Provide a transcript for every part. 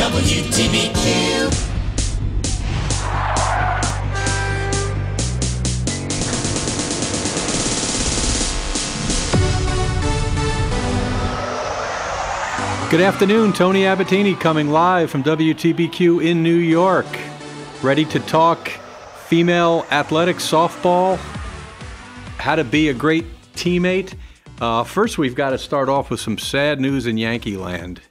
WTBQ. Good afternoon, Tony Abbatine coming live from WTBQ in New York. Ready to talk female athletics, softball, how to be a great teammate. First, we've got to start off with some sad news in Yankee land.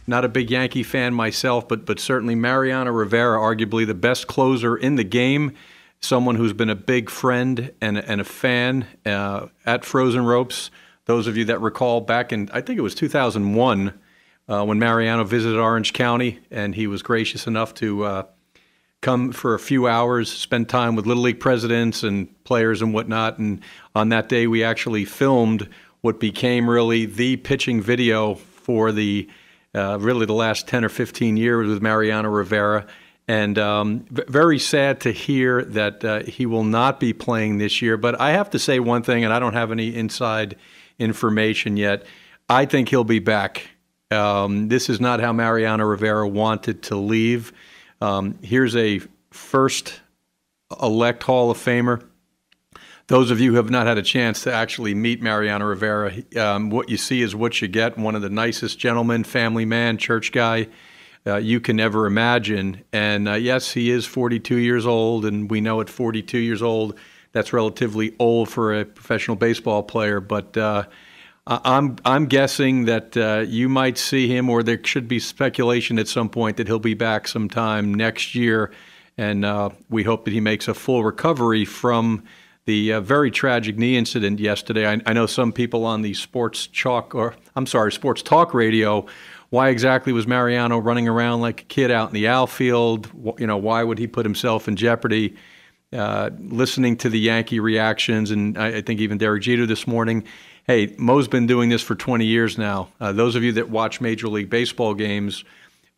Not a big Yankee fan myself, but certainly Mariano Rivera, arguably the best closer in the game, someone who's been a big friend and a fan at Frozen Ropes. Those of you that recall back in, I think it was 2001, when Mariano visited Orange County, and he was gracious enough to come for a few hours, spend time with Little League presidents and players and whatnot. And on that day, we actually filmed what became really the pitching video for the really the last 10 or 15 years with Mariano Rivera. And very sad to hear that he will not be playing this year. But I have to say one thing, and I don't have any inside information yet. I think he'll be back. This is not how Mariano Rivera wanted to leave. Here's a first-elect Hall of Famer. Those of you who have not had a chance to actually meet Mariano Rivera, what you see is what you get. One of the nicest gentlemen, family man, church guy you can ever imagine. And yes, he is 42 years old, and we know at 42 years old, that's relatively old for a professional baseball player. But I'm guessing that you might see him, or there should be speculation at some point that he'll be back sometime next year. And we hope that he makes a full recovery from the very tragic knee incident yesterday. I know some people on the sports talk radio. Why exactly was Mariano running around like a kid out in the outfield? You know, why would he put himself in jeopardy? Listening to the Yankee reactions, and I think even Derek Jeter this morning. Hey, Mo's been doing this for 20 years now. Those of you that watch Major League Baseball games,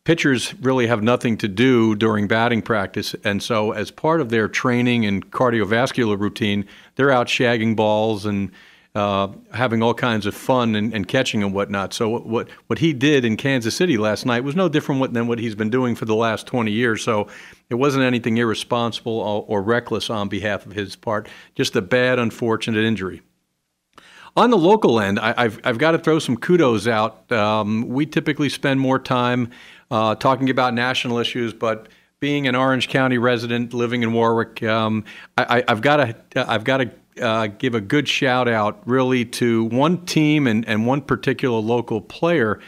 pitchers really have nothing to do during batting practice. And so as part of their training and cardiovascular routine, they're out shagging balls and having all kinds of fun and catching and whatnot. So what he did in Kansas City last night was no different than what he's been doing for the last 20 years. So it wasn't anything irresponsible or reckless on behalf of his part, just a bad, unfortunate injury. On the local end, I've got to throw some kudos out. We typically spend more time talking about national issues, but being an Orange County resident living in Warwick, I've got to give a good shout out really to one team and one particular local player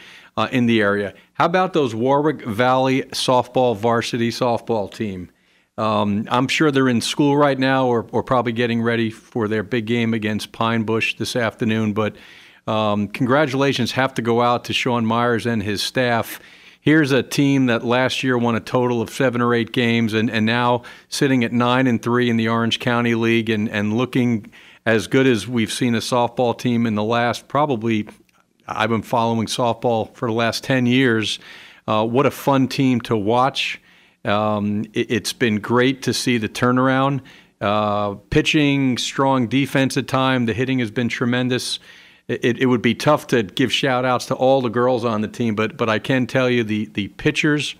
in the area. How about those Warwick Valley softball varsity softball team? I'm sure they're in school right now or probably getting ready for their big game against Pine Bush this afternoon. But congratulations have to go out to Sean Myers and his staff. Here's a team that last year won a total of 7 or 8 games and now sitting at 9-3 in the Orange County League and looking as good as we've seen a softball team in the last probably, I've been following softball for the last 10 years. What a fun team to watch. It's been great to see the turnaround. Pitching, strong defense at time. The hitting has been tremendous. It would be tough to give shout-outs to all the girls on the team, but I can tell you the pitchers,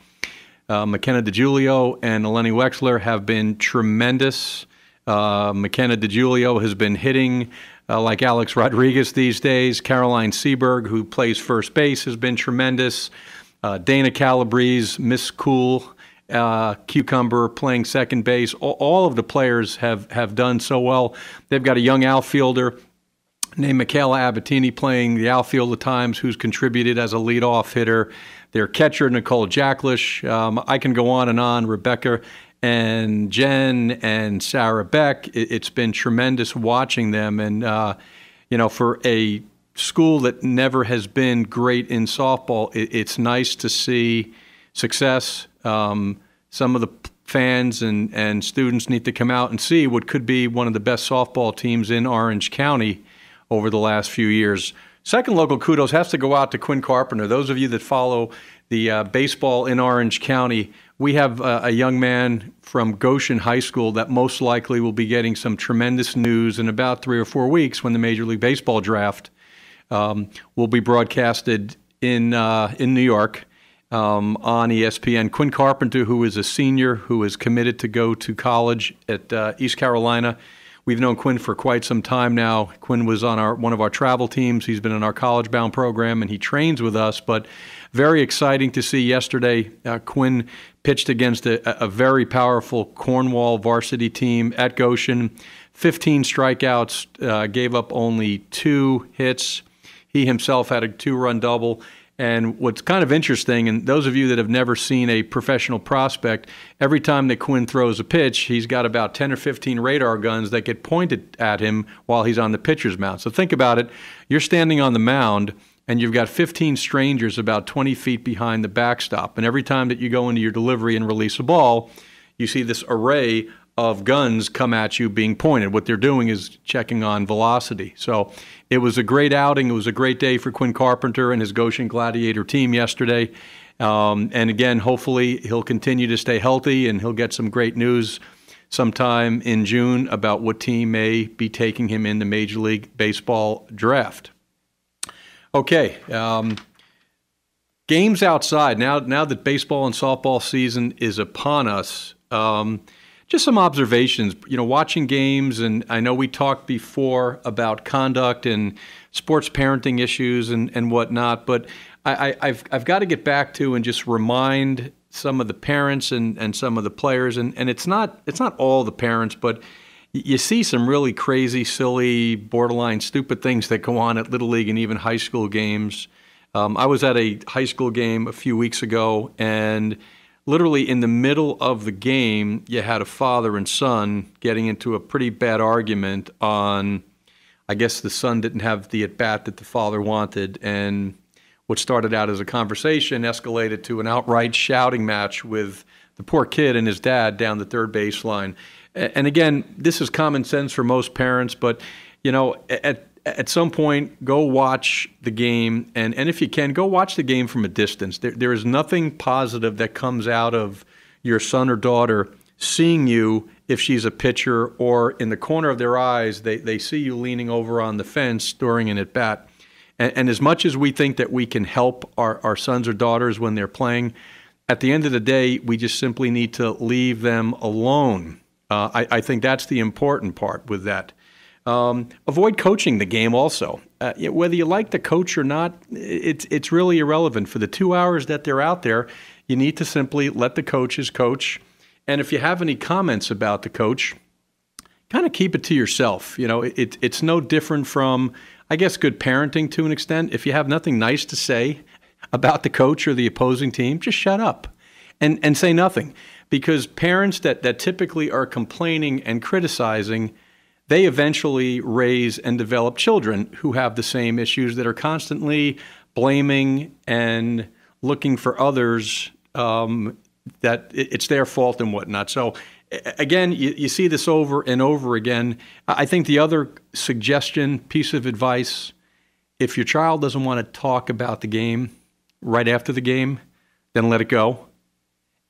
McKenna DiGiulio and Eleni Wexler, have been tremendous. McKenna DiGiulio has been hitting like Alex Rodriguez these days. Caroline Seberg, who plays first base, has been tremendous. Dana Calabrese, Miss Cool, Cucumber playing second base. All of the players have done so well. They've got a young outfielder named Michaela Abbatine playing the outfield at times, who's contributed as a leadoff hitter. Their catcher, Nicole Jacklish. I can go on and on. Rebecca and Jen and Sarah Beck. It's been tremendous watching them. And, for a school that never has been great in softball, it's nice to see success. Some of the fans and students need to come out and see what could be one of the best softball teams in Orange County over the last few years. Second local kudos has to go out to Quinn Carpenter. Those of you that follow the baseball in Orange County, we have a young man from Goshen High School that most likely will be getting some tremendous news in about 3 or 4 weeks when the Major League Baseball draft will be broadcasted in New York. on ESPN. Quinn Carpenter, who is a senior, who is committed to go to college at East Carolina. We've known Quinn for quite some time now. Quinn was on one of our travel teams. He's been in our college-bound program, and he trains with us. But very exciting to see yesterday. Quinn pitched against a very powerful Cornwall varsity team at Goshen. 15 strikeouts, gave up only 2 hits. He himself had a 2-run double. And what's kind of interesting, and those of you that have never seen a professional prospect, every time that Quinn throws a pitch, he's got about 10 or 15 radar guns that get pointed at him while he's on the pitcher's mound. So think about it. You're standing on the mound, and you've got 15 strangers about 20 feet behind the backstop. And every time that you go into your delivery and release a ball, you see this array of guns come at you being pointed. What they're doing is checking on velocity. So it was a great outing. It was a great day for Quinn Carpenter and his Goshen Gladiator team yesterday. And again, hopefully he'll continue to stay healthy and he'll get some great news sometime in June about what team may be taking him in the Major League Baseball draft. Okay, games outside. Now that baseball and softball season is upon us, just some observations, watching games, and I know we talked before about conduct and sports parenting issues and whatnot, but I've got to get back to and just remind some of the parents and some of the players, and it's not all the parents, but you see some really crazy, silly, borderline stupid things that go on at Little League and even high school games. I was at a high school game a few weeks ago, and literally in the middle of the game, you had a father and son getting into a pretty bad argument on, I guess the son didn't have the at-bat that the father wanted, and what started out as a conversation escalated to an outright shouting match with the poor kid and his dad down the third baseline. And again, this is common sense for most parents, but at some point, go watch the game, and if you can, go watch the game from a distance. There is nothing positive that comes out of your son or daughter seeing you if she's a pitcher, or in the corner of their eyes, they see you leaning over on the fence during an at-bat. And as much as we think that we can help our sons or daughters when they're playing, at the end of the day, we just simply need to leave them alone. I think that's the important part with that. Avoid coaching the game also. Whether you like the coach or not, it's really irrelevant. For the 2 hours that they're out there, you need to simply let the coaches coach. And if you have any comments about the coach, kind of keep it to yourself. It's no different from, I guess, good parenting to an extent. If you have nothing nice to say about the coach or the opposing team, just shut up and say nothing. Because parents that typically are complaining and criticizing, they eventually raise and develop children who have the same issues, that are constantly blaming and looking for others, that it's their fault and whatnot. So again, you see this over and over again. I think the other suggestion, piece of advice, if your child doesn't want to talk about the game right after the game, then let it go.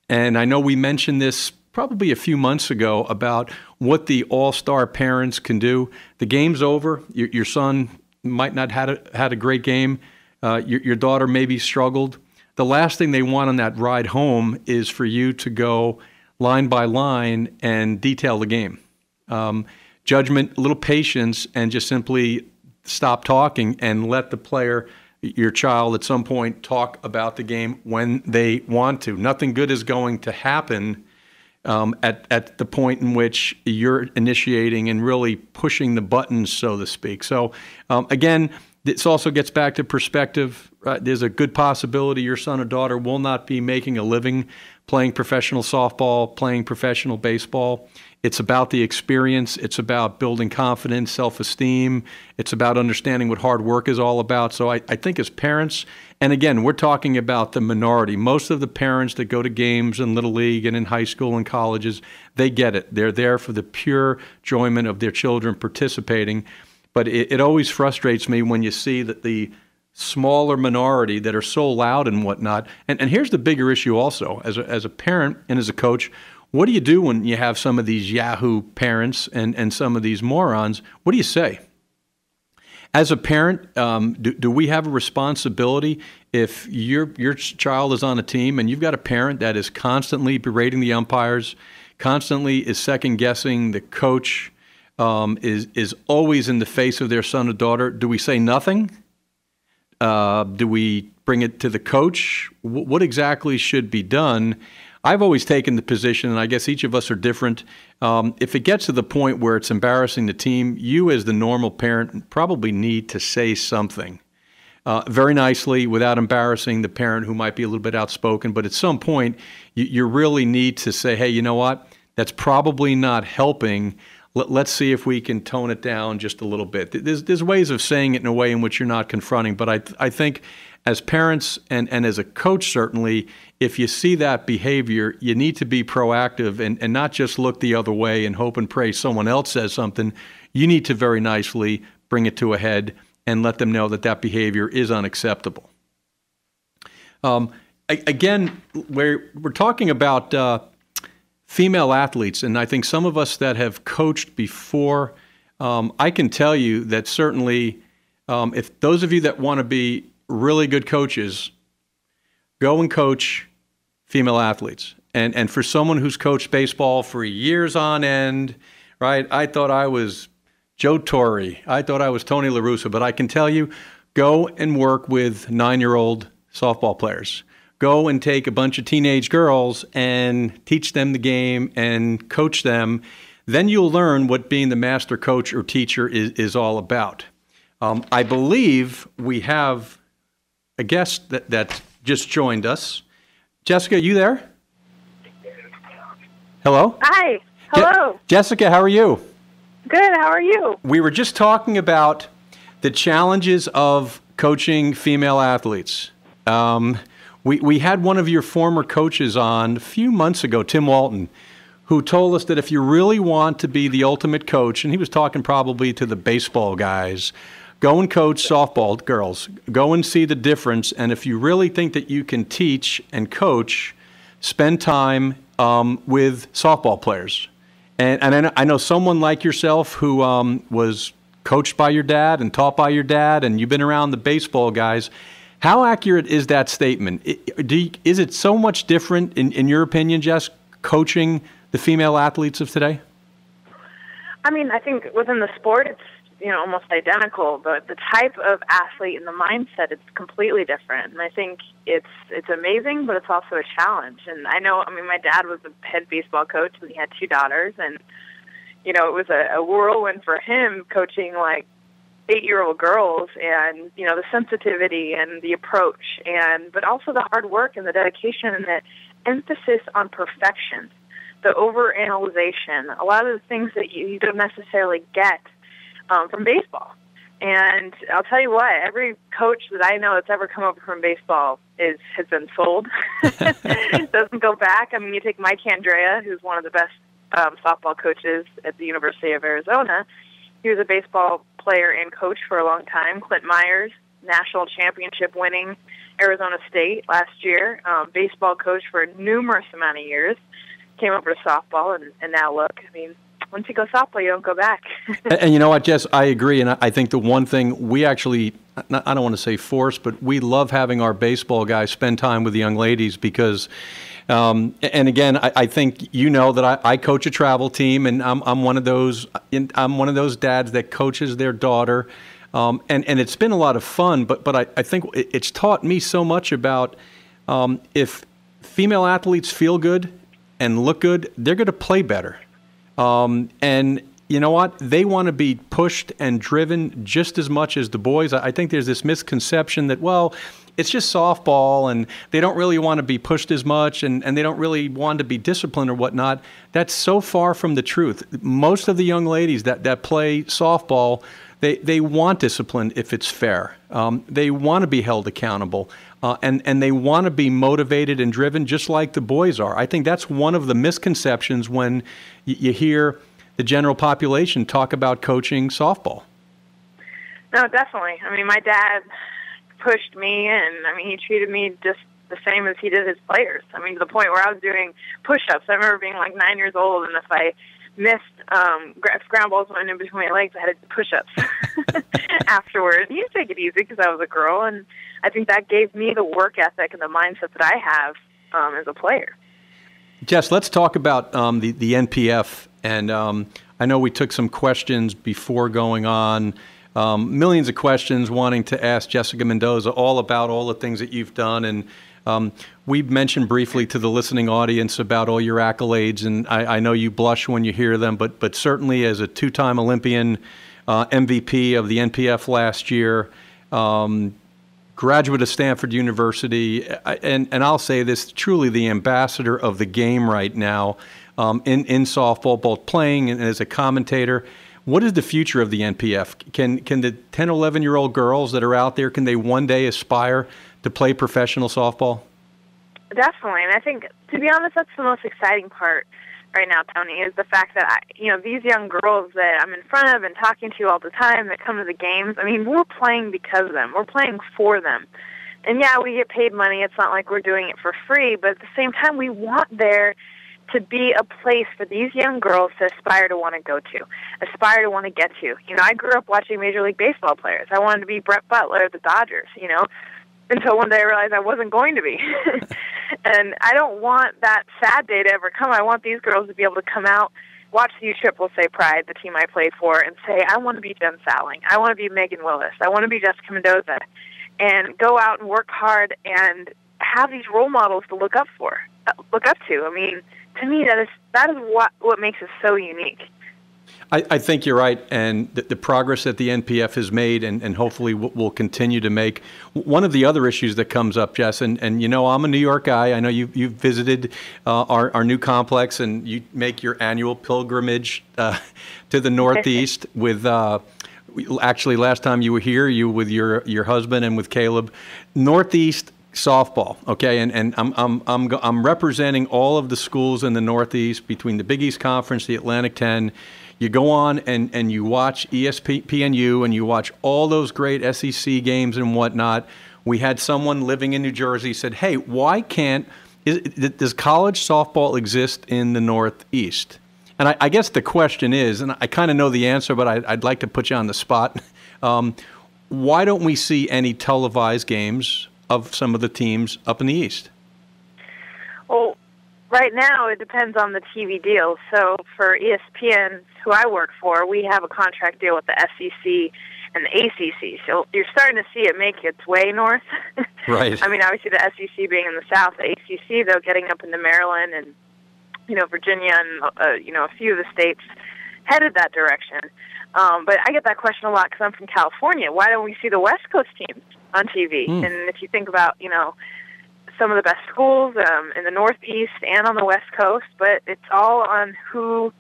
And I know we mentioned this probably a few months ago about what the all-star parents can do. The game's over. Your son might not had a great game. Your daughter maybe struggled. The last thing they want on that ride home is for you to go line by line and detail the game. Judgment, a little patience, and just simply stop talking and let the player, your child, at some point talk about the game when they want to. Nothing good is going to happen at the point in which you're initiating and really pushing the buttons, so to speak. So again, this also gets back to perspective. There's a good possibility your son or daughter will not be making a living playing professional softball, playing professional baseball. It's about the experience. It's about building confidence, self-esteem. It's about understanding what hard work is all about. So I think as parents, and again, we're talking about the minority. Most of the parents that go to games in Little League and in high school and colleges, they get it. They're there for the pure enjoyment of their children participating. But it always frustrates me when you see that the smaller minority that are so loud and whatnot. And here's the bigger issue also. As a parent and as a coach, what do you do when you have some of these Yahoo parents and some of these morons? What do you say? As a parent, do we have a responsibility if your child is on a team and you've got a parent that is constantly berating the umpires, constantly is second guessing the coach, is always in the face of their son or daughter? Do we say nothing? Do we bring it to the coach? What exactly should be done? I've always taken the position, and I guess each of us are different. If it gets to the point where it's embarrassing the team, you as the normal parent probably need to say something very nicely without embarrassing the parent who might be a little bit outspoken. But at some point, you really need to say, hey, you know what? That's probably not helping. Let's see if we can tone it down just a little bit. There's ways of saying it in a way in which you're not confronting, but I think as parents and as a coach, certainly, if you see that behavior, you need to be proactive and not just look the other way and hope and pray someone else says something. You need to very nicely bring it to a head and let them know that that behavior is unacceptable. Again, we're talking about female athletes, and I think some of us that have coached before, I can tell you that certainly if those of you that want to be really good coaches, go and coach female athletes. And for someone who's coached baseball for years on end, right, I thought I was Joe Torre. I thought I was Tony La Russa. But I can tell you, go and work with 9-year-old softball players. Go and take a bunch of teenage girls and teach them the game and coach them. Then you'll learn what being the master coach or teacher is all about. I believe we have a guest that just joined us. Jessica, are you there? Hello? Hi. Hello. Jessica, how are you? Good. How are you? We were just talking about the challenges of coaching female athletes. We had one of your former coaches on a few months ago, Tim Walton, who told us that if you really want to be the ultimate coach, and he was talking probably to the baseball guys, go and coach softball girls. Go and see the difference. And if you really think that you can teach and coach, spend time with softball players. And I know someone like yourself who was coached by your dad and taught by your dad, and you've been around the baseball guys. How accurate is that statement? Is it so much different, in your opinion, Jess, coaching the female athletes of today? I mean, I think within the sport, it's almost identical, but the type of athlete and the mindset, it's completely different. And I think it's amazing, but it's also a challenge. And I mean, my dad was a head baseball coach, and he had 2 daughters, and it was a whirlwind for him coaching like 8-year-old girls, and the sensitivity and the approach, but also the hard work and the dedication and the emphasis on perfection, the overanalyzation, a lot of the things that you don't necessarily get from baseball. And I'll tell you what, every coach that I know that's ever come over from baseball has been sold. Doesn't go back. I mean, you take Mike Andrea, who's one of the best softball coaches at the University of Arizona. He was a baseball player and coach for a long time. Clint Myers, national championship winning Arizona State last year, baseball coach for a numerous amount of years, came over to softball, and now look, I mean, once you go softball, you don't go back. And you know what, Jess, I agree, and I think the one thing we actually, I don't want to say force, but we love having our baseball guys spend time with the young ladies because, and again, I think that I coach a travel team, and I'm one of those dads that coaches their daughter, and it's been a lot of fun. But I think it's taught me so much about if female athletes feel good and look good, they're going to play better. And you know what? They want to be pushed and driven just as much as the boys. I think there's this misconception that, well, it's just softball and they don't really want to be pushed as much and they don't really want to be disciplined or whatnot. That's so far from the truth. Most of the young ladies that play softball, they want discipline if it's fair. They want to be held accountable. And they want to be motivated and driven just like the boys are. I think that's one of the misconceptions when you hear the general population talk about coaching softball. No, definitely. I mean, my dad pushed me, and I mean, he treated me just the same as he did his players. I mean, to the point where I was doing push-ups. I remember being like 9 years old, and if I missed ground balls went in between my legs, I had to do push-ups afterwards. You take it easy because I was a girl, and I think that gave me the work ethic and the mindset that I have as a player. Jess, let's talk about the NPF. And I know we took some questions before going on, millions of questions wanting to ask Jessica Mendoza all about all the things that you've done. And we've mentioned briefly to the listening audience about all your accolades, and I know you blush when you hear them, but certainly as a two-time Olympian, MVP of the NPF last year, graduate of Stanford University, and I'll say this, truly the ambassador of the game right now in softball, both playing and as a commentator. What is the future of the NPF? Can the 10 or 11-year-old girls that are out there, can they one day aspire to play professional softball? Definitely, and I think, to be honest, that's the most exciting part right now, Tony, is the fact that, these young girls that I'm in front of and talking to all the time that come to the games, I mean, we're playing because of them. We're playing for them. And, yeah, we get paid money. It's not like we're doing it for free, but at the same time, we want there to be a place for these young girls to aspire to want to go to, aspire to want to get to. I grew up watching Major League Baseball players. I wanted to be Brett Butler of the Dodgers, until one day I realized I wasn't going to be. And I don't want that sad day to ever come. I want these girls to be able to come out, watch the USSSA Pride, the team I played for, and say, I want to be Jen Sowling. I want to be Megan Willis. I want to be Jessica Mendoza. And go out and work hard and have these role models to look up to. I mean, to me, that is what makes it so unique. I think you're right, and the progress that the NPF has made and hopefully will continue to make. One of the other issues that comes up, Jess, and I'm a New York guy. I know you've visited our new complex, and you make your annual pilgrimage to the Northeast with actually last time you were here, you with your husband and with Caleb. Northeast softball, okay, and I'm representing all of the schools in the Northeast between the Big East Conference, the Atlantic 10. You go on and you watch ESPNU and you watch all those great SEC games and whatnot. We had someone living in New Jersey said, hey, why does college softball exist in the Northeast? And I guess the question is, and I kind of know the answer, but I'd like to put you on the spot. Why don't we see any televised games of some of the teams up in the East? Well, right now it depends on the TV deal. So for ESPN, who I work for, we have a contract deal with the SEC and the ACC. So you're starting to see it make its way north. Right. I mean, obviously the SEC being in the South, the ACC, though, getting up into Maryland and, Virginia and, a few of the states headed that direction. But I get that question a lot because I'm from California. Why don't we see the West Coast teams on TV? And if you think about, some of the best schools in the Northeast and on the West Coast, but it's all on who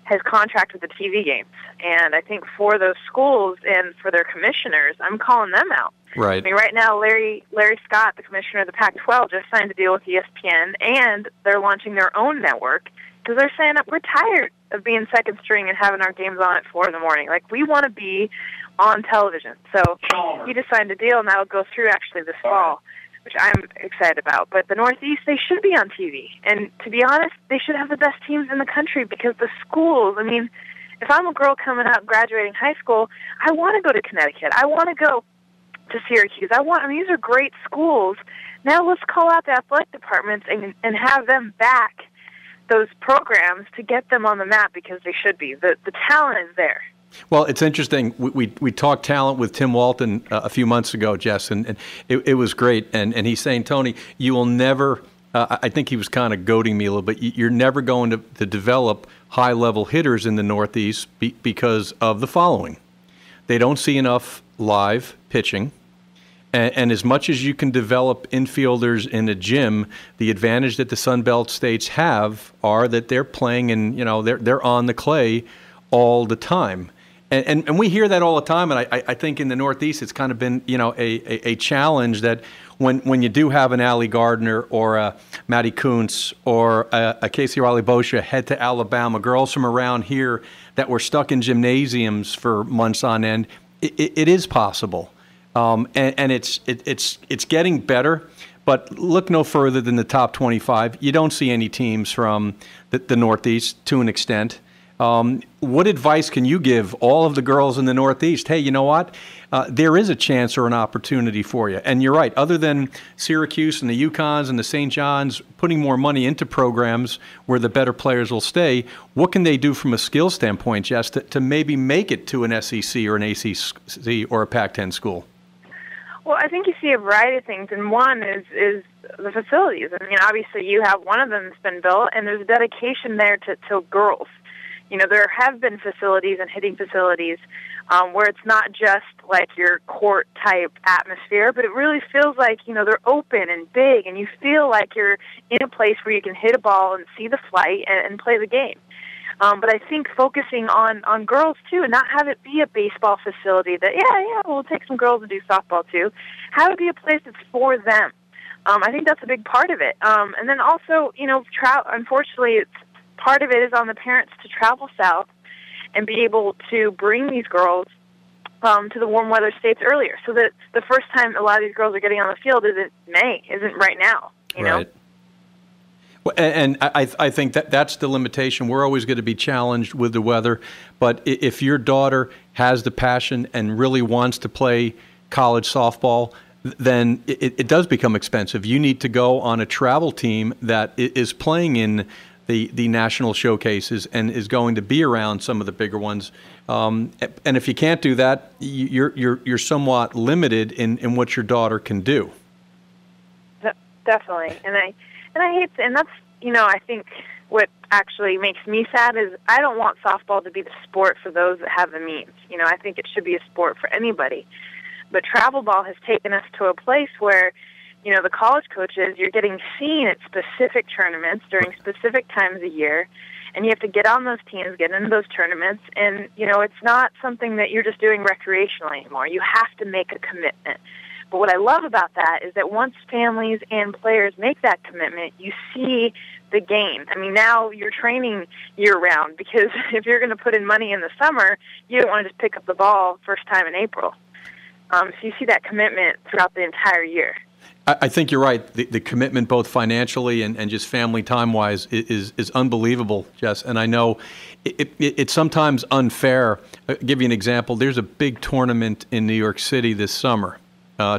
has contracted with the TV games. And I think for those schools and for their commissioners, I'm calling them out. Right. I mean, right now, Larry Scott, the commissioner of the Pac-12, just signed a deal with ESPN, and they're launching their own network because they're saying that we're tired of being second string and having our games on at 4 in the morning. Like, we want to be on television. So he just signed a deal, and that'll go through actually this fall, which I'm excited about. But the Northeast, they should be on TV. And to be honest, they should have the best teams in the country because the schools, I mean, if I'm a girl coming out graduating high school, I want to go to Connecticut. I want to go to Syracuse. These are great schools. Now let's call out the athletic departments and have them back those programs to get them on the map because they should be. The talent is there. Well, it's interesting. We talked talent with Tim Walton a few months ago, Jess, and it was great. And he's saying, Tony, you will never, I think he was kind of goading me a little bit, you're never going to develop high-level hitters in the Northeast because of the following. They don't see enough live pitching. And as much as you can develop infielders in a gym, the advantage that the Sun Belt states have are that they're playing and, they're on the clay all the time. And we hear that all the time, and I think in the Northeast it's kind of been, a challenge that when you do have an Allie Gardner or a Maddie Kuntz or a Casey Riley-Boscia head to Alabama, girls from around here that were stuck in gymnasiums for months on end, it is possible. And it's getting better, but look no further than the top 25. You don't see any teams from the Northeast to an extent. What advice can you give all of the girls in the Northeast? Hey, you know what? There is a chance or an opportunity for you. And you're right. Other than Syracuse and the UConns and the St. John's putting more money into programs where the better players will stay, what can they do from a skill standpoint, Jess, to maybe make it to an SEC or an ACC or a Pac-10 school? Well, I think you see a variety of things, and one is the facilities. I mean, obviously you have one of them that's been built, and there's dedication there to girls. You know, there have been facilities and hitting facilities where it's not just like your court-type atmosphere, but it really feels like, you know, they're open and big, and you feel like you're in a place where you can hit a ball and see the flight and play the game. But I think focusing on girls, too, and not have it be a baseball facility that, we'll take some girls and do softball, too. Have it be a place that's for them. I think that's a big part of it. And then also, you know, unfortunately, part of it is on the parents to travel south and be able to bring these girls to the warm weather states earlier, so that the first time a lot of these girls are getting on the field isn't right now, you know? Well, and I think that's the limitation. We're always going to be challenged with the weather, but if your daughter has the passion and really wants to play college softball, then it does become expensive. You need to go on a travel team that is playing in the national showcases and is going to be around some of the bigger ones. And if you can't do that, you're somewhat limited in what your daughter can do. Definitely, and I hate, and that's, you know, I think what actually makes me sad is I don't want softball to be the sport for those that have the means. You know, I think it should be a sport for anybody. But travel ball has taken us to a place where, you know, the college coaches, you're getting seen at specific tournaments during specific times of year, and you have to get on those teams, get into those tournaments, and, you know, it's not something that you're just doing recreationally anymore. You have to make a commitment. But what I love about that is that once families and players make that commitment, you see the gain. I mean, now you're training year-round, because if you're going to put in money in the summer, you don't want to just pick up the ball first time in April. So you see that commitment throughout the entire year. I think you're right. The commitment, both financially and just family time-wise, is unbelievable, Jess. And I know it's sometimes unfair. I'll give you an example. There's a big tournament in New York City this summer.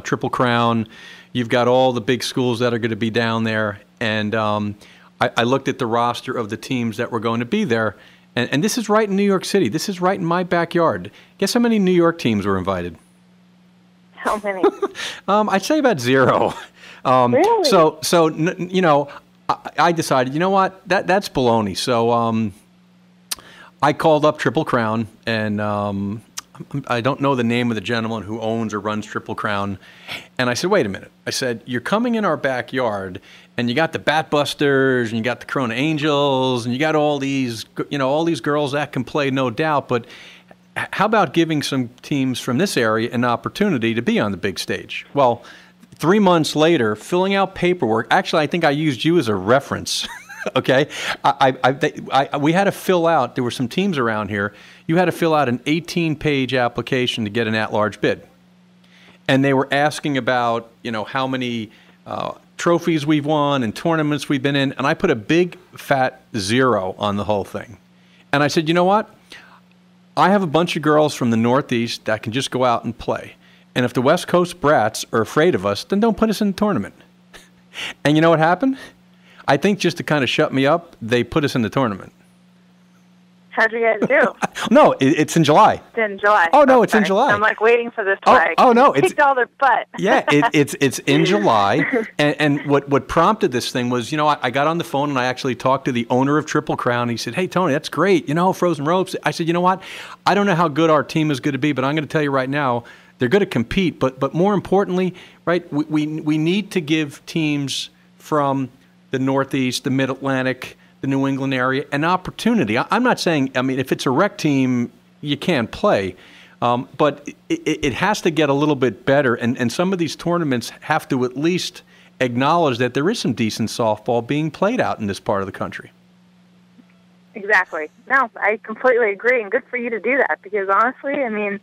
Triple Crown. You've got all the big schools that are going to be down there. And I looked at the roster of the teams that were going to be there. And this is right in New York City. This is right in my backyard. Guess how many New York teams were invited? How many? I'd say about zero. Really? So you know, I decided, you know what, that's baloney. So I called up Triple Crown, and I don't know the name of the gentleman who owns or runs Triple Crown. And I said, wait a minute. I said, you're coming in our backyard, and you got the Bat Busters, and you got the Corona Angels, and you got all these girls that can play, no doubt. But how about giving some teams from this area an opportunity to be on the big stage? Well, 3 months later, filling out paperwork. Actually, I think I used you as a reference. Okay, we had to fill out. There were some teams around here. You had to fill out an 18-page application to get an at-large bid, and they were asking about, you know, how many trophies we've won and tournaments we've been in, and I put a big fat 0 on the whole thing. And I said, you know what? I have a bunch of girls from the Northeast that can just go out and play. And if the West Coast brats are afraid of us, then don't put us in the tournament. And you know what happened? I think just to kind of shut me up, they put us in the tournament. How'd you guys do? No, it's in July. It's in July. Oh, no, it's in July. I'm like waiting for this flag. Oh no, it's kicked all their butt. Yeah, it's in July. And what prompted this thing was, you know, I got on the phone and I actually talked to the owner of Triple Crown. He said, hey, Tony, that's great. You know, Frozen Ropes. I said, you know what? I don't know how good our team is going to be, but I'm going to tell you right now, they're going to compete. But more importantly, right, we need to give teams from the Northeast, the Mid-Atlantic, the New England area, an opportunity. I'm not saying, I mean, if it's a rec team, you can't play. But it has to get a little bit better. And some of these tournaments have to at least acknowledge that there is some decent softball being played out in this part of the country. Exactly. No, I completely agree. And good for you to do that, because honestly, I mean,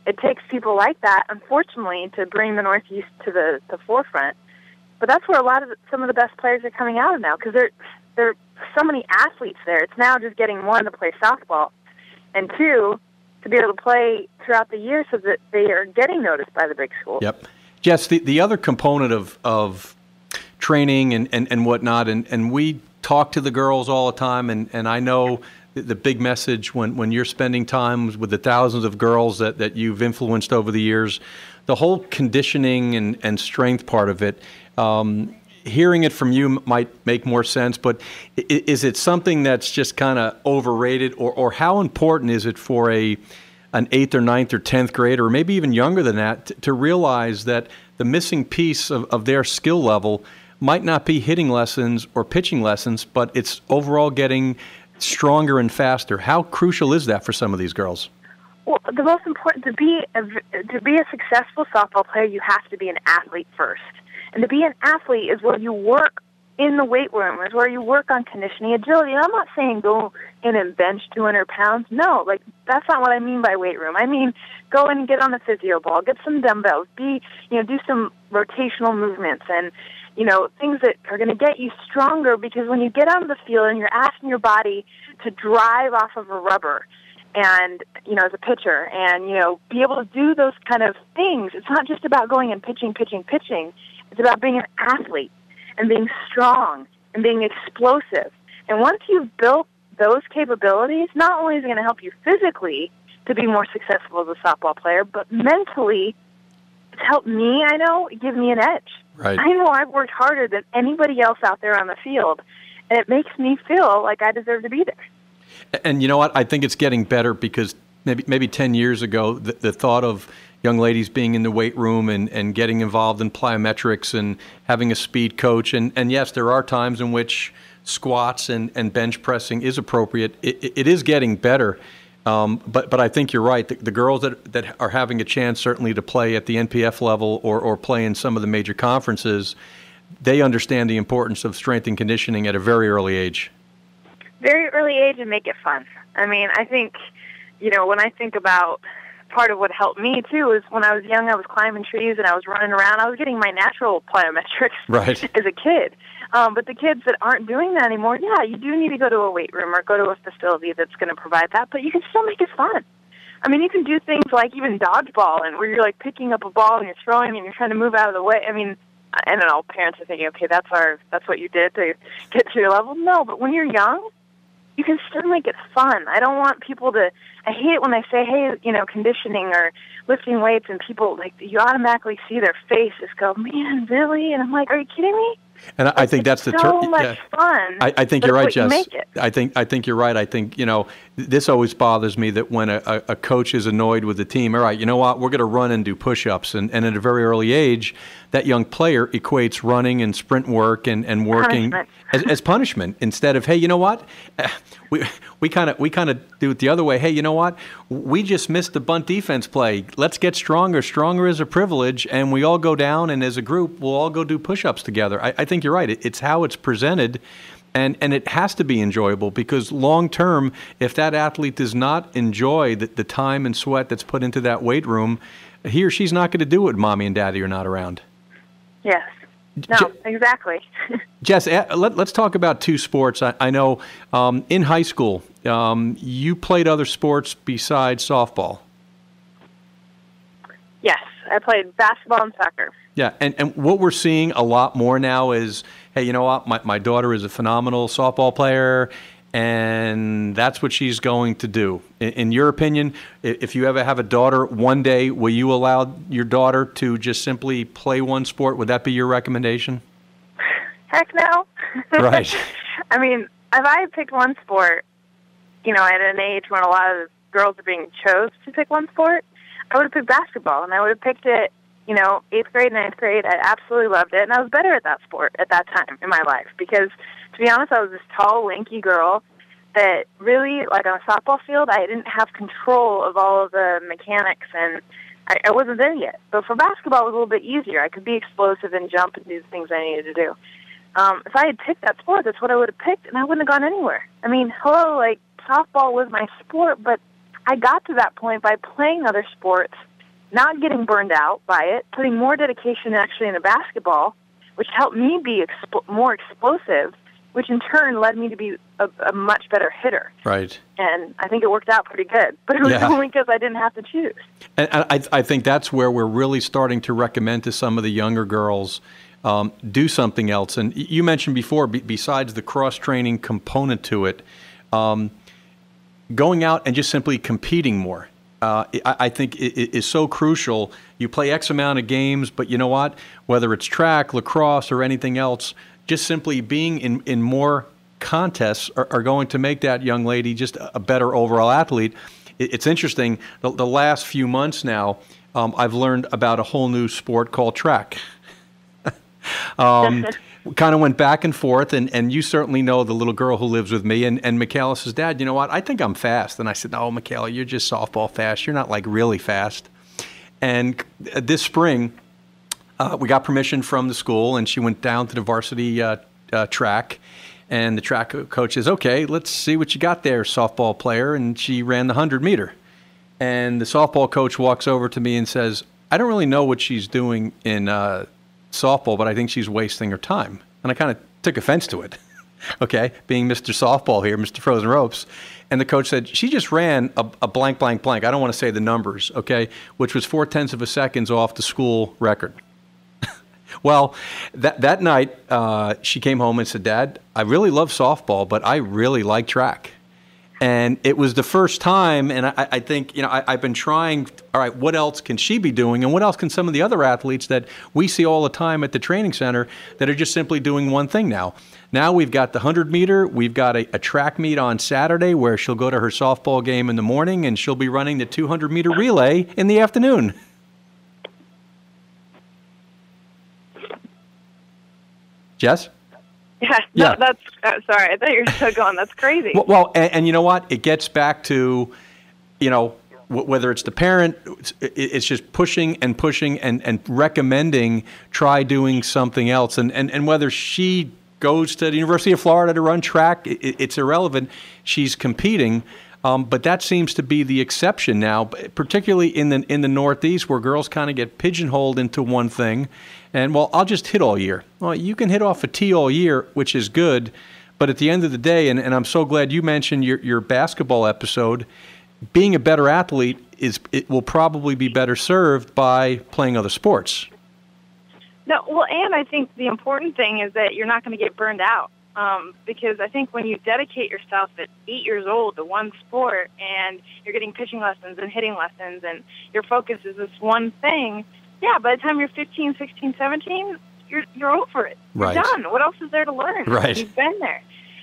it takes people like that, unfortunately, to bring the Northeast to the forefront. But that's where some of the best players are coming out of now, because they're so many athletes there. It's now just getting, one, to play softball, and two, to be able to play throughout the year so that they are getting noticed by the big schools. Yep. Jess, the other component of training and whatnot, and we talk to the girls all the time, and I know the big message when you're spending time with the thousands of girls that you've influenced over the years, the whole conditioning and strength part of it, hearing it from you might make more sense, but is it something that's just kind of overrated, or how important is it for an 8th or 9th or 10th grader, or maybe even younger than that, to realize that the missing piece of their skill level might not be hitting lessons or pitching lessons, but it's overall getting stronger and faster? How crucial is that for some of these girls? Well, the most important, to be a successful softball player, you have to be an athlete first. And to be an athlete is where you work in the weight room, is where you work on conditioning, agility. And I'm not saying go in and bench 200 pounds. No, that's not what I mean by weight room. I mean, go in and get on the physio ball, get some dumbbells, do some rotational movements and, things that are going to get you stronger, because when you get out of the field and you're asking your body to drive off of a rubber and, as a pitcher and, be able to do those kind of things, it's not just about going and pitching. It's about being an athlete and being strong and being explosive. And once you've built those capabilities, not only is it going to help you physically to be more successful as a softball player, but mentally, it's helped me, give me an edge. Right. I know I've worked harder than anybody else out there on the field, and it makes me feel like I deserve to be there. And you know what? I think it's getting better, because maybe 10 years ago, the thought of young ladies being in the weight room and getting involved in plyometrics and having a speed coach. And yes, there are times in which squats and bench pressing is appropriate. It is getting better. But I think you're right. The girls that are having a chance certainly to play at the NPF level or play in some of the major conferences, they understand the importance of strength and conditioning at a very early age. Very early age, and make it fun. I mean, I think, when I think about part of what helped me, too, is when I was young, I was climbing trees and I was running around. I was getting my natural plyometrics as a kid. But the kids that aren't doing that anymore, yeah, you do need to go to a weight room or go to a facility that's going to provide that, but you can still make it fun. I mean, you can do things like even dodgeball, and where you're picking up a ball and you're throwing and you're trying to move out of the way. I mean, I don't know, parents are thinking, okay, that's what you did to get to your level. No, but when you're young, you can still make it fun. I don't want people to, I hate it when they say, hey, conditioning or lifting weights, and people, you automatically see their face just go, man, really? And I'm like, are you kidding me? And I think that's the so much fun. I think you're right, Jess. I think you're right. I think this always bothers me, that when a coach is annoyed with the team, all right, you know what, we're going to run and do push-ups, and at a very early age, that young player equates running and sprint work and working as punishment, instead of, hey, you know what, we kind of do it the other way. Hey, you know what, we just missed the bunt defense play. Let's get stronger. Stronger is a privilege, and we all go down, and as a group, we'll all go do push-ups together. I think you're right. It's how it's presented, and it has to be enjoyable, because long-term, if that athlete does not enjoy the time and sweat that's put into that weight room, he or she's not going to do it when mommy and daddy are not around. Yes. No, exactly. Jess, let's talk about two sports. I know in high school, you played other sports besides softball. Yes, I played basketball and soccer. Yeah, and what we're seeing a lot more now is, hey, you know what, my daughter is a phenomenal softball player, and that's what she's going to do. In your opinion, if you ever have a daughter one day, will you allow your daughter to just simply play one sport? Would that be your recommendation? Heck no. Right. I mean, if I had picked one sport, at an age when a lot of girls are being chose to pick one sport, I would have picked basketball, and I would have picked it, 8th grade, 9th grade. I absolutely loved it, and I was better at that sport at that time in my life, because, to be honest, I was this tall, lanky girl that really, on a softball field, I didn't have control of all of the mechanics, and I wasn't there yet. But for basketball, it was a little bit easier. I could be explosive and jump and do the things I needed to do. If I had picked that sport, that's what I would have picked, and I wouldn't have gone anywhere. I mean, softball was my sport, but I got to that point by playing other sports, not getting burned out by it, putting more dedication actually into basketball, which helped me be more explosive which in turn led me to be a much better hitter. Right. And I think it worked out pretty good, but it was only because I didn't have to choose. And I think that's where we're really starting to recommend to some of the younger girls, do something else. And you mentioned before, besides the cross-training component to it, going out and just simply competing more. I think it is so crucial. You play X amount of games, but you know what? Whether it's track, lacrosse, or anything else, just simply being in more contests are going to make that young lady just a better overall athlete. It's interesting. The last few months now, I've learned about a whole new sport called track. Kind of went back and forth, and you certainly know the little girl who lives with me, and Michaela says, Dad, you know what, I think I'm fast. And I said, no, Michaela, you're just softball fast. You're not like really fast. And this spring, we got permission from the school, and she went down to the varsity track, and the track coach says, okay, let's see what you got there, softball player, and she ran the 100-meter. And the softball coach walks over to me and says, I don't really know what she's doing in softball, but I think she's wasting her time. And I kind of took offense to it, okay, being Mr. Softball here, Mr. Frozen Ropes. And the coach said, she just ran a blank, blank, blank. I don't want to say the numbers, okay, which was 0.4 of a second off the school record. Well, that night, she came home and said, Dad, I really love softball, but I really like track. And it was the first time, and I think, you know, I've been trying, all right, what else can she be doing? And what else can some of the other athletes that we see all the time at the training center that are just simply doing one thing now? Now we've got the 100-meter. We've got a track meet on Saturday where she'll go to her softball game in the morning, and she'll be running the 200-meter relay in the afternoon. Jess? Yeah, that's sorry. I thought you were still going. That's crazy. Well, and you know what? It gets back to, you know, whether it's the parent, it's just pushing and recommending try doing something else. And whether she goes to the University of Florida to run track, it's irrelevant. She's competing. But that seems to be the exception now, particularly in the Northeast, where girls kind of get pigeonholed into one thing. And, well, I'll just hit all year. Well, you can hit off a tee all year, which is good. But at the end of the day, and I'm so glad you mentioned your basketball episode, being a better athlete it will probably be better served by playing other sports. No, well, and I think the important thing is that you're not going to get burned out. Because I think when you dedicate yourself at 8 years old to one sport and you're getting pitching lessons and hitting lessons and your focus is this one thing, yeah, by the time you're 15, 16, 17, you're over it. You're done. What else is there to learn? Right. You've been there.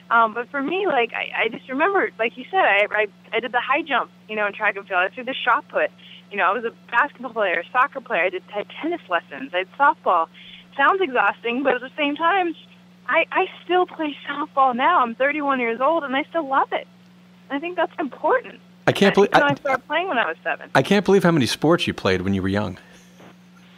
But for me, like, I just remember, like you said, I did the high jump, you know, in track and field. I threw the shot put. You know, I was a basketball player, a soccer player. I had tennis lessons. I had softball. Sounds exhausting, but at the same time, I still play softball now. I'm 31 years old, and I still love it. I think that's important. I can't believe I started playing when I was 7. I can't believe how many sports you played when you were young.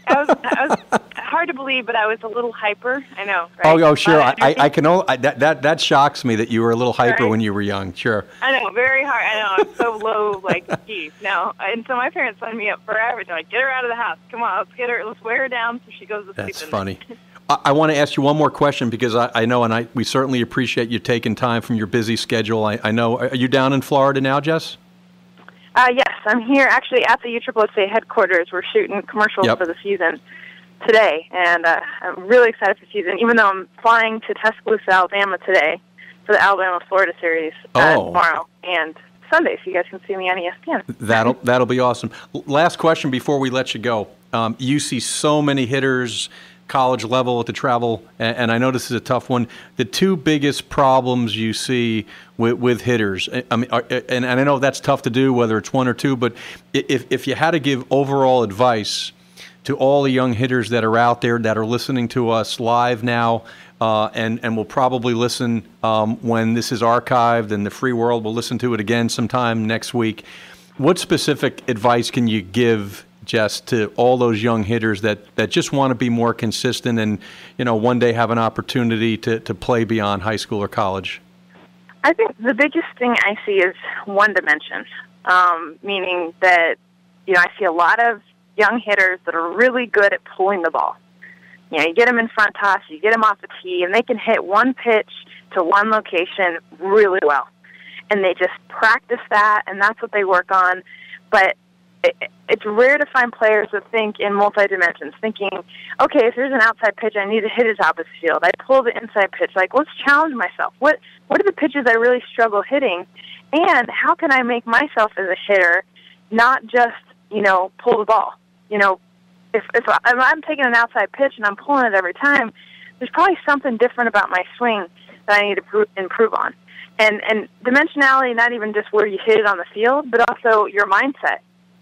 I was hard to believe, but I was a little hyper. I know. Right? Oh, sure. I can. That shocks me that you were a little hyper when you were young. Sure. I know, very hard. I know, I'm so low, like, geez. No, and so my parents signed me up forever. They're like, get her out of the house. Come on, let's wear her down so she goes to sleep. That's funny. I want to ask you one more question because I know, and we certainly appreciate you taking time from your busy schedule. I know. Are you down in Florida now, Jess? Yes, I'm here actually at the USSSA headquarters. We're shooting commercials for the season today, and I'm really excited for the season, even though I'm flying to Tuscaloosa, Alabama today for the Alabama-Florida series tomorrow and Sunday, so you guys can see me on ESPN. That'll be awesome. Last question before we let you go. You see so many hitters college level at the travel, and I know this is a tough one. The two biggest problems you see with hitters, I mean, and I know that's tough to do, whether it's one or two, but if you had to give overall advice to all the young hitters that are out there that are listening to us live now, and will probably listen when this is archived and the free world will listen to it again sometime next week, what specific advice can you give, Jess, to all those young hitters that just want to be more consistent and, you know, one day have an opportunity to play beyond high school or college? I think the biggest thing I see is one dimension, meaning that, you know, I see a lot of young hitters that are really good at pulling the ball. You know, you get them in front toss, you get them off the tee, and they can hit one pitch to one location really well. And they just practice that, and that's what they work on. But it's rare to find players that think in multi-dimensions, thinking, okay, if there's an outside pitch, I need to hit it opposite field. I pull the inside pitch. Like, let's challenge myself. What are the pitches I really struggle hitting? And how can I make myself as a hitter not just, pull the ball? If I'm taking an outside pitch and I'm pulling it every time, there's probably something different about my swing that I need to improve on. And dimensionality, not even just where you hit it on the field, but also your mindset.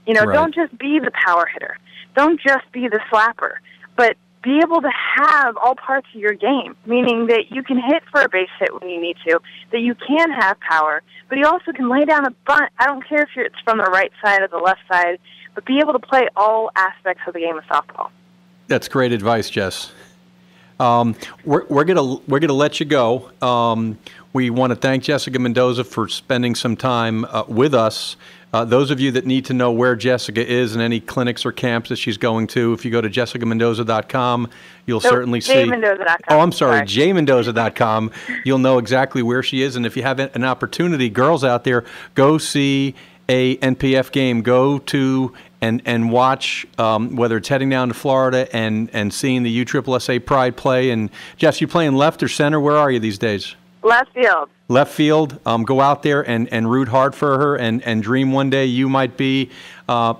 Right. Don't just be the power hitter. Don't just be the slapper, but be able to have all parts of your game, meaning that you can hit for a base hit when you need to, that you can have power, but you also can lay down a bunt. I don't care if it's from the right side or the left side, but be able to play all aspects of the game of softball. That's great advice, Jess. We're gonna let you go. We want to thank Jessica Mendoza for spending some time with us. Those of you that need to know where Jessica is and any clinics or camps that she's going to, if you go to jessicamendoza.com, you'll certainly see. jmendoza.com. Oh, I'm sorry, jmendoza.com. You'll know exactly where she is. And if you have an opportunity, girls out there, go see a NPF game. Go to and watch, whether it's heading down to Florida and seeing the USSSA Pride play. And Jess, you playing left or center? Where are you these days? Left field. Left field. Go out there and root hard for her and dream one day you might be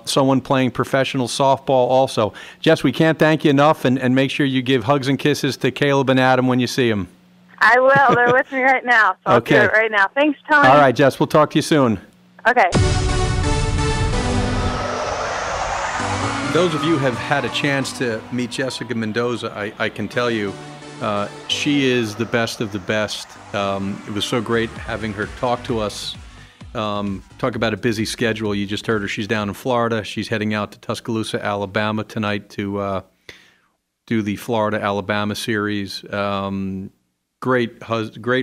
someone playing professional softball also. Jess, we can't thank you enough, and make sure you give hugs and kisses to Caleb and Adam when you see them. I will. They're with me right now, so I'll do it right now. Thanks, Tony. All right, Jess, we'll talk to you soon. Okay. Those of you who have had a chance to meet Jessica Mendoza, I can tell you, she is the best of the best. It was so great having her talk to us, talk about a busy schedule. You just heard her. She's down in Florida. She's heading out to Tuscaloosa, Alabama tonight to do the Florida-Alabama series. Great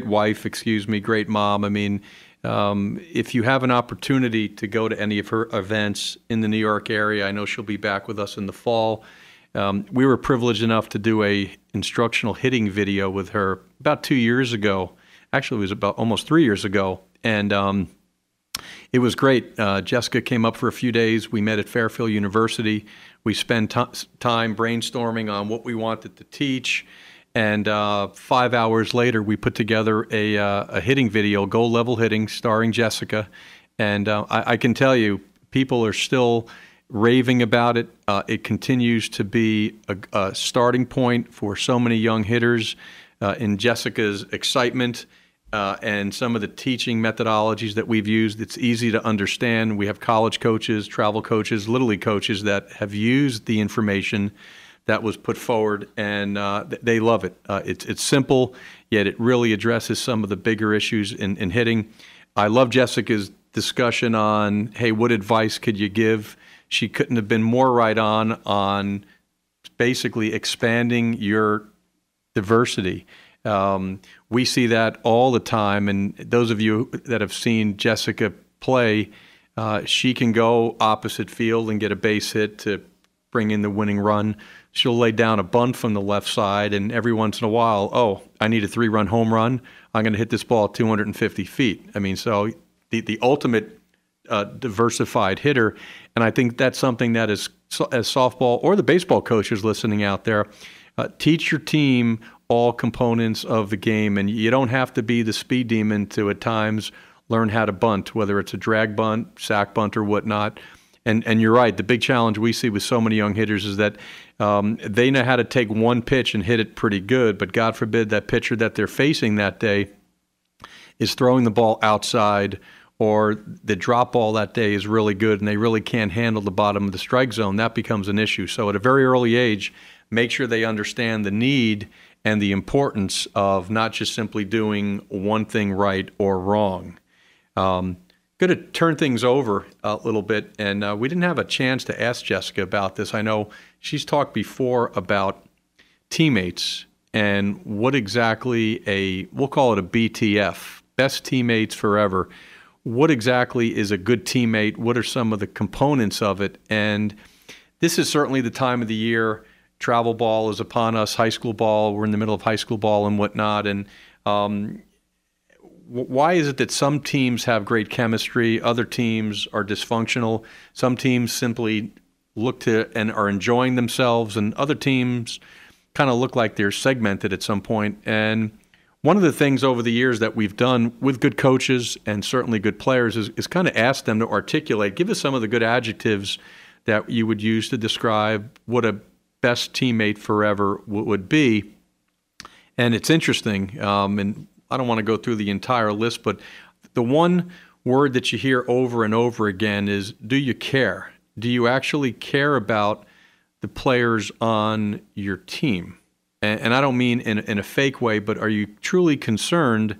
wife, great mom. I mean, if you have an opportunity to go to any of her events in the New York area, I know she'll be back with us in the fall. We were privileged enough to do a instructional hitting video with her about 2 years ago. Actually, it was about almost 3 years ago. And it was great. Jessica came up for a few days. We met at Fairfield University. We spent time brainstorming on what we wanted to teach. And 5 hours later, we put together a hitting video, goal level hitting, starring Jessica. And I can tell you, people are still raving about it. It continues to be a starting point for so many young hitters in Jessica's excitement and some of the teaching methodologies that we've used. It's easy to understand. We have college coaches, travel coaches, Little League coaches that have used the information that was put forward, and they love it. It's simple, yet it really addresses some of the bigger issues in hitting. I love Jessica's discussion on, hey, what advice could you give? She couldn't have been more right on basically expanding your diversity. We see that all the time, and those of you that have seen Jessica play, she can go opposite field and get a base hit to bring in the winning run. She'll lay down a bunt from the left side, and every once in a while, oh, I need a 3-run home run. I'm going to hit this ball 250 feet. I mean, so the ultimate diversified hitter, and I think that's something that as softball or the baseball coaches listening out there, teach your team all components of the game, and you don't have to be the speed demon to at times learn how to bunt, whether it's a drag bunt, sack bunt, or whatnot. And you're right. The big challenge we see with so many young hitters is that they know how to take one pitch and hit it pretty good, but God forbid that pitcher that they're facing that day is throwing the ball outside, or the drop ball that day is really good and they really can't handle the bottom of the strike zone. That becomes an issue. So at a very early age, make sure they understand the need and the importance of not just simply doing one thing right or wrong. Going to turn things over a little bit, and we didn't have a chance to ask Jessica about this. I know she's talked before about teammates and what exactly we'll call it a BTF, best teammates forever. What exactly is a good teammate? What are some of the components of it? And this is certainly the time of the year. Travel ball is upon us, high school ball. We're in the middle of high school ball and whatnot. And why is it that some teams have great chemistry, other teams are dysfunctional, some teams simply look to and are enjoying themselves, and other teams kind of look like they're segmented at some point? And one of the things over the years that we've done with good coaches and certainly good players is kind of ask them to articulate, give us some of the good adjectives that you would use to describe what a best teammate forever would be. And it's interesting, and I don't want to go through the entire list, but the one word that you hear over and over again is, do you care? Do you actually care about the players on your team? And I don't mean in a fake way, but are you truly concerned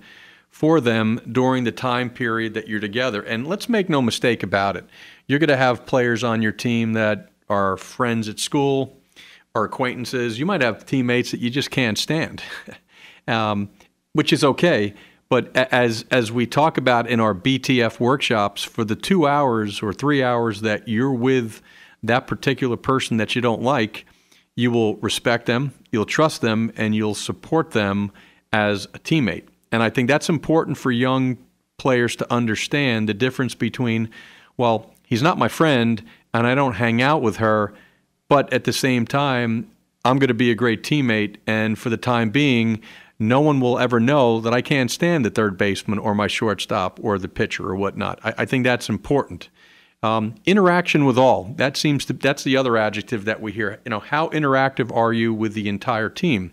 for them during the time period that you're together? And let's make no mistake about it. You're going to have players on your team that are friends at school or acquaintances. You might have teammates that you just can't stand, which is okay. But as we talk about in our BTF workshops, for the 2 hours or 3 hours that you're with that particular person that you don't like, you will respect them, you'll trust them, and you'll support them as a teammate. And I think that's important for young players to understand the difference between, well, he's not my friend and I don't hang out with her, but at the same time, I'm going to be a great teammate, and for the time being, no one will ever know that I can't stand the third baseman or my shortstop or the pitcher or whatnot. I think that's important. Interaction with all. That's the other adjective that we hear. How interactive are you with the entire team?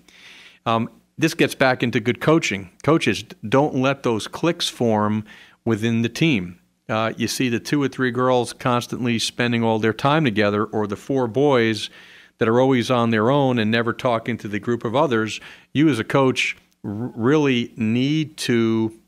This gets back into good coaching. Coaches, don't let those cliques form within the team. You see the 2 or 3 girls constantly spending all their time together, or the 4 boys that are always on their own and never talking to the group of others. You as a coach really need to,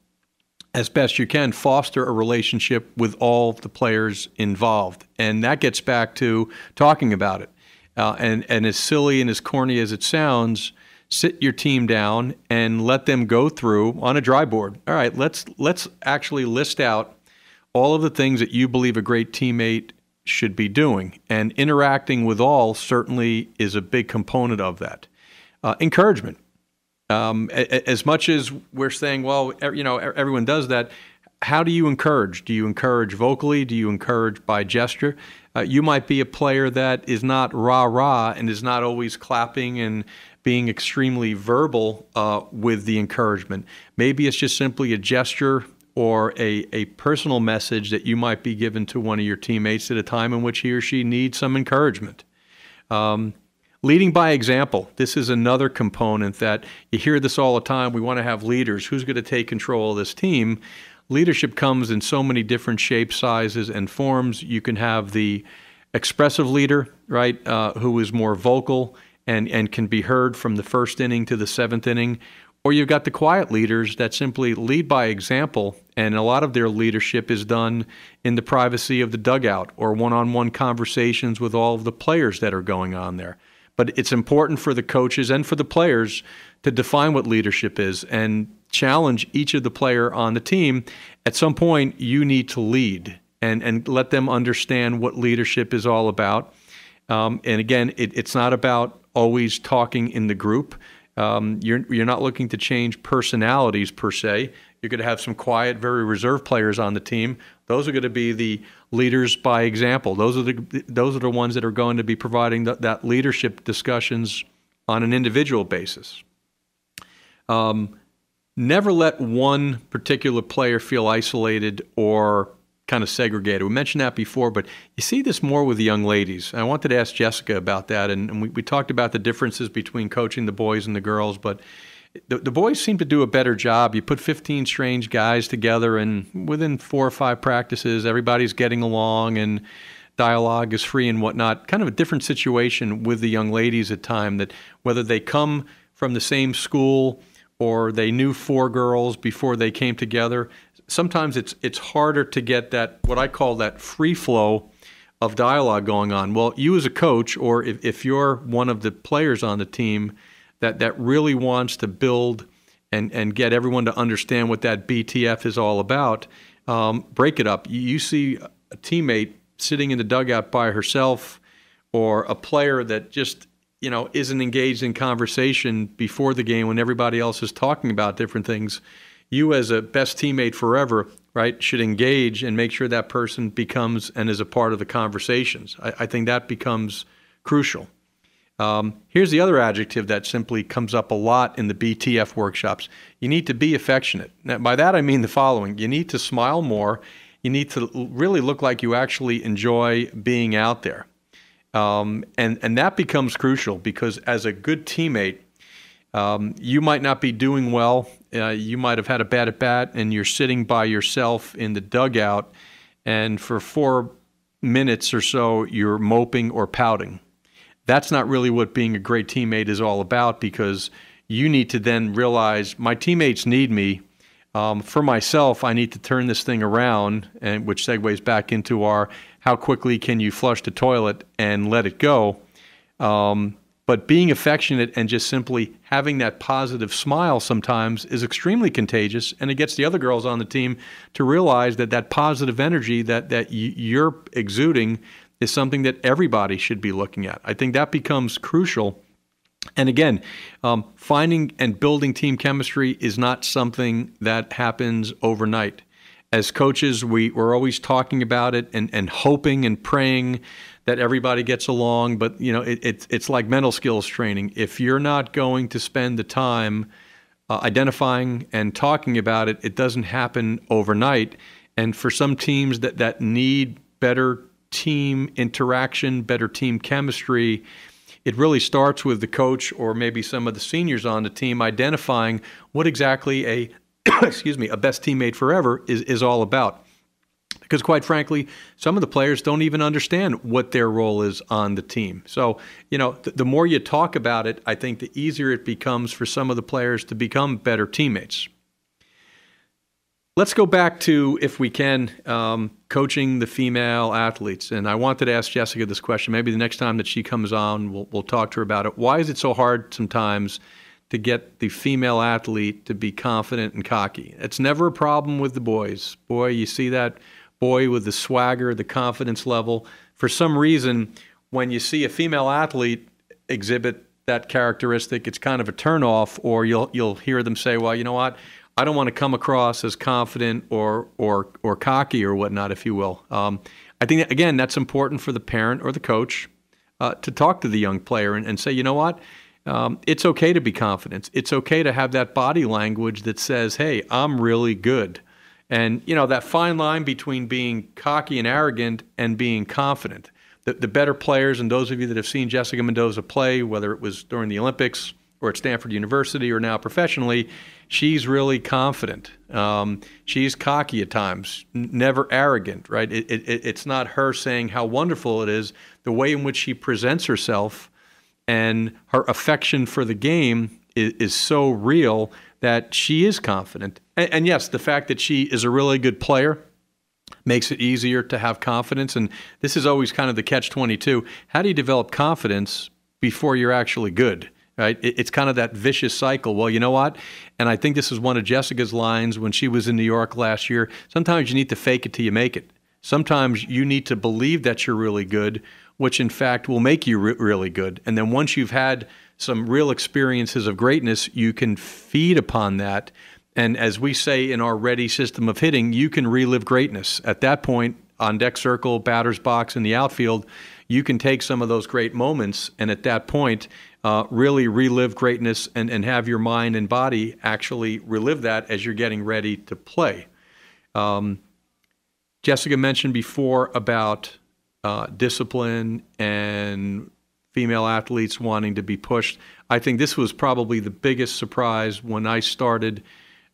as best you can, foster a relationship with all the players involved. And that gets back to talking about it. And as silly and as corny as it sounds, sit your team down and let them go through on a dry board. All right, let's actually list out all of the things that you believe a great teammate should be doing. And interacting with all certainly is a big component of that. Encouragement. As much as we're saying, well, everyone does that, how do you encourage? Do you encourage vocally? Do you encourage by gesture? You might be a player that is not rah-rah and is not always clapping and being extremely verbal with the encouragement. Maybe it's just simply a gesture or a personal message that you might be given to one of your teammates at a time in which he or she needs some encouragement. Leading by example. This is another component that you hear this all the time. We want to have leaders. Who's going to take control of this team? Leadership comes in so many different shapes, sizes, and forms. You can have the expressive leader, right, who is more vocal and can be heard from the first inning to the 7th inning. Or you've got the quiet leaders that simply lead by example, and a lot of their leadership is done in the privacy of the dugout or one-on-one conversations with all of the players that are going on there. But it's important for the coaches and for the players to define what leadership is and challenge each of the player on the team. At some point, you need to lead and let them understand what leadership is all about. And again, it's not about always talking in the group. You're not looking to change personalities per se. You're going to have some quiet, very reserved players on the team. Those are going to be the leaders by example. Those are the ones that are going to be providing that leadership discussions on an individual basis. Never let one particular player feel isolated or kind of segregated. We mentioned that before, but you see this more with the young ladies. I wanted to ask Jessica about that, and we talked about the differences between coaching the boys and the girls, but the boys seem to do a better job. You put 15 strange guys together, and within 4 or 5 practices, everybody's getting along, and dialogue is free and whatnot. Kind of a different situation with the young ladies at time, that whether they come from the same school or they knew 4 girls before they came together, sometimes it's harder to get that, what I call that free flow of dialogue going on. Well, you as a coach, or if you're one of the players on the team that really wants to build and get everyone to understand what that BTF is all about, break it up. You see a teammate sitting in the dugout by herself, or a player that just isn't engaged in conversation before the game when everybody else is talking about different things. you as a best teammate forever, right, should engage and make sure that person becomes and is a part of the conversations. I think that becomes crucial. Here's the other adjective that simply comes up a lot in the BTF workshops. You need to be affectionate. Now, by that I mean the following. You need to smile more. You need to really look like you actually enjoy being out there. And that becomes crucial because as a good teammate, you might not be doing well. You might have had a bad at bat and you're sitting by yourself in the dugout, and for 4 minutes or so you're moping or pouting. That's not really what being a great teammate is all about, because you need to then realize my teammates need me. For myself, I need to turn this thing around, and which segues back into our how quickly can you flush the toilet and let it go. But being affectionate and just simply having that positive smile sometimes is extremely contagious, and it gets the other girls on the team to realize that that positive energy that you're exuding is something that everybody should be looking at. I think that becomes crucial. And again, finding and building team chemistry is not something that happens overnight. As coaches, we're always talking about it and hoping and praying that everybody gets along. But it's like mental skills training. If you're not going to spend the time identifying and talking about it, it doesn't happen overnight. And for some teams that need better team interaction, better team chemistry, it really starts with the coach or maybe some of the seniors on the team identifying what exactly a a best teammate forever is all about. Because quite frankly, some of the players don't even understand what their role is on the team. So, the more you talk about it, I think the easier it becomes for some of the players to become better teammates. Let's go back to, if we can, coaching the female athletes. And I wanted to ask Jessica this question. Maybe the next time that she comes on, we'll talk to her about it. Why is it so hard sometimes to get the female athlete to be confident and cocky? It's never a problem with the boys. Boy, you see that boy with the swagger, the confidence level. For some reason, when you see a female athlete exhibit that characteristic, it's kind of a turnoff, or you'll hear them say, well, you know what? I don't want to come across as confident or cocky or whatnot, if you will. I think, again, that's important for the parent or the coach to talk to the young player and say, you know what? It's okay to be confident. It's okay to have that body language that says, hey, I'm really good. And, that fine line between being cocky and arrogant and being confident. The better players, and those of you that have seen Jessica Mendoza play, whether it was during the Olympics or at Stanford University or now professionally, she's really confident. She's cocky at times, never arrogant, right? It's not her saying how wonderful it is. The way in which she presents herself and her affection for the game is so real that she is confident. And yes, the fact that she is a really good player makes it easier to have confidence. And this is always kind of the catch-22. How do you develop confidence before you're actually good? Right? It's kind of that vicious cycle. Well, you know what? And I think this is one of Jessica's lines when she was in New York last year. Sometimes you need to fake it till you make it. Sometimes you need to believe that you're really good, which in fact will make you really good. And then once you've had some real experiences of greatness, you can feed upon that. And as we say in our ready system of hitting, you can relive greatness. At that point, on deck circle, batter's box, in the outfield, you can take some of those great moments, and at that point, really relive greatness and have your mind and body actually relive that as you're getting ready to play. Jessica mentioned before about discipline and female athletes wanting to be pushed. I think this was probably the biggest surprise when I started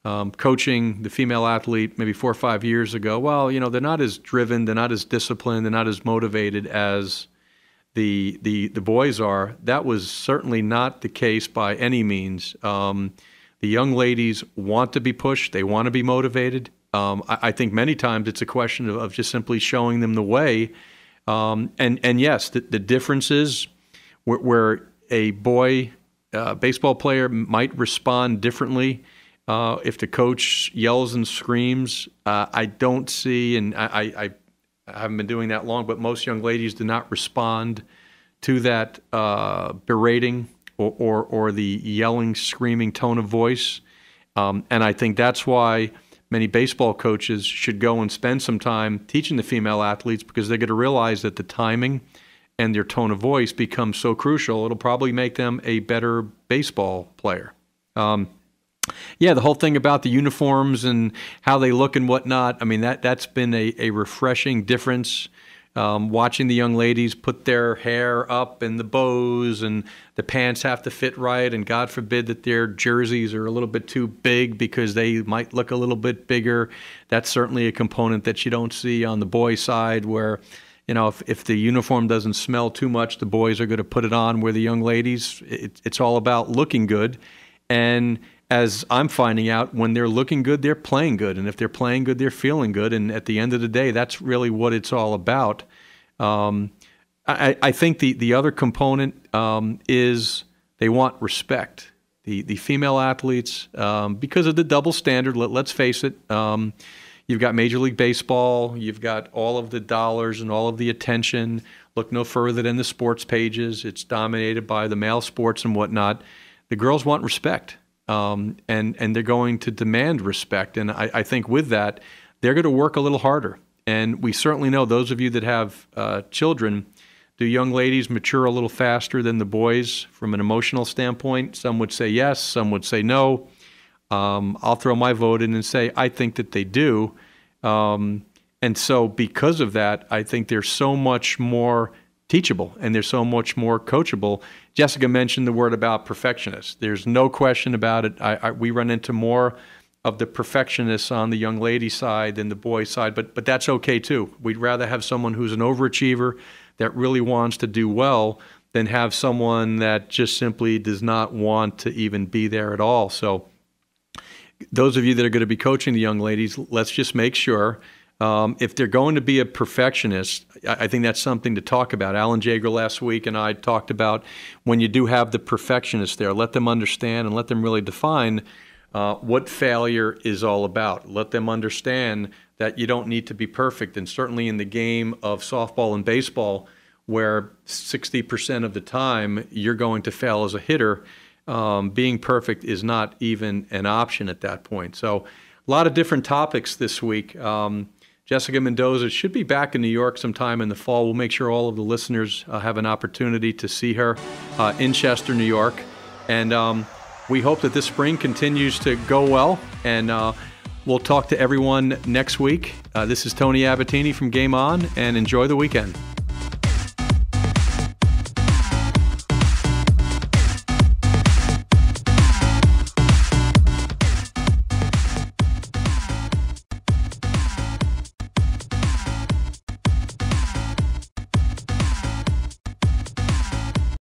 coaching the female athlete maybe 4 or 5 years ago. Well, they're not as driven, they're not as disciplined, they're not as motivated as the boys are. That was certainly not the case by any means. The young ladies want to be pushed, they want to be motivated. I think many times it's a question of just simply showing them the way. And yes, the differences where a boy baseball player might respond differently if the coach yells and screams. I don't see, and I haven't been doing that long, but most young ladies do not respond to that berating or the yelling, screaming tone of voice. And I think that's why many baseball coaches should go and spend some time teaching the female athletes, because they're going to realize that the timing and their tone of voice becomes so crucial. It'll probably make them a better baseball player. Yeah, the whole thing about the uniforms and how they look and whatnot, I mean, that's been a refreshing difference. Watching the young ladies put their hair up and the bows, and the pants have to fit right, and God forbid that their jerseys are a little bit too big because they might look a little bit bigger. That's certainly a component that you don't see on the boys' side, where, you know, if the uniform doesn't smell too much, the boys are going to put it on, where the young ladies, it's all about looking good. And as I'm finding out, when they're looking good, they're playing good. And if they're playing good, they're feeling good. And at the end of the day, that's really what it's all about. I think the other component is they want respect. The female athletes, because of the double standard, let's face it, you've got Major League Baseball, you've got all of the dollars and all of the attention. Look no further than the sports pages. It's dominated by the male sports and whatnot. The girls want respect. And they're going to demand respect. And I think with that, they're going to work a little harder. And we certainly know, those of you that have children, do young ladies mature a little faster than the boys from an emotional standpoint? Some would say yes, some would say no. I'll throw my vote in and say I think that they do. And so because of that, I think they're so much more teachable and they're so much more coachable. Jessica mentioned the word about perfectionist. There's no question about it. We run into more of the perfectionists on the young lady side than the boy side, but that's okay too. We'd rather have someone who's an overachiever that really wants to do well than have someone that just simply does not want to even be there at all. So those of you that are going to be coaching the young ladies, let's just make sure, if they're going to be a perfectionist, I think that's something to talk about. Alan Jager last week and I talked about, when you do have the perfectionists there, let them understand and let them really define what failure is all about. Let them understand that you don't need to be perfect. And certainly in the game of softball and baseball, where 60% of the time you're going to fail as a hitter, being perfect is not even an option at that point. So a lot of different topics this week. Jessica Mendoza should be back in New York sometime in the fall. We'll make sure all of the listeners have an opportunity to see her in Chester, New York. And we hope that this spring continues to go well. And we'll talk to everyone next week. This is Tony Abbatine from GameOn, and enjoy the weekend.